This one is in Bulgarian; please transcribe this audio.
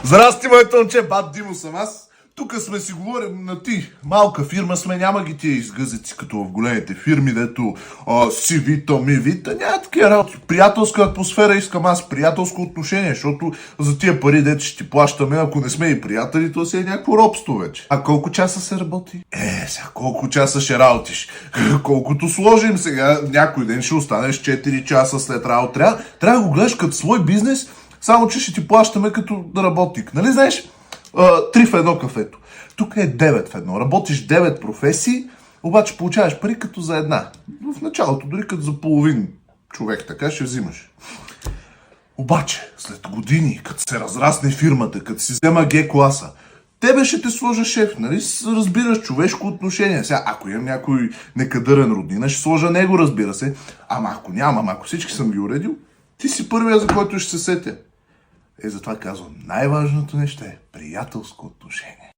Здрасти, моето момче, бат Димо съм аз. Тук сме си говорим на ти. Малка фирма сме, няма ги тия изгъзици, като в големите фирми, дето си вита, ми вита, няма такива работи. Приятелска атмосфера искам аз, приятелско отношение, защото за тия пари, дето ще ти плащаме, ако не сме и приятели, то си е някакво робство вече. А колко часа се работи? Сега колко часа ще работиш? Колкото сложим сега, някой ден ще останеш 4 часа след работа. Трябва да го гледаш като свой бизнес, само че ще ти плащаме като работник. Нали знаеш? 3 в едно кафето. Тук е 9 в едно. Работиш 9 професии, обаче получаваш пари като за една. В началото дори като за половин човек, така ще взимаш. Обаче, след години, като се разрасне фирмата, като си взема Г-класа, тебе ще те сложа шеф, нали? Разбираш човешко отношение. Сега, ако имам някой некадърен роднина, ще сложа него, разбира се. Ама ако нямам, ако всички съм ги уредил, ти си първия, за който ще се сетя. Затова казвам, най-важното нещо е приятелско отношение.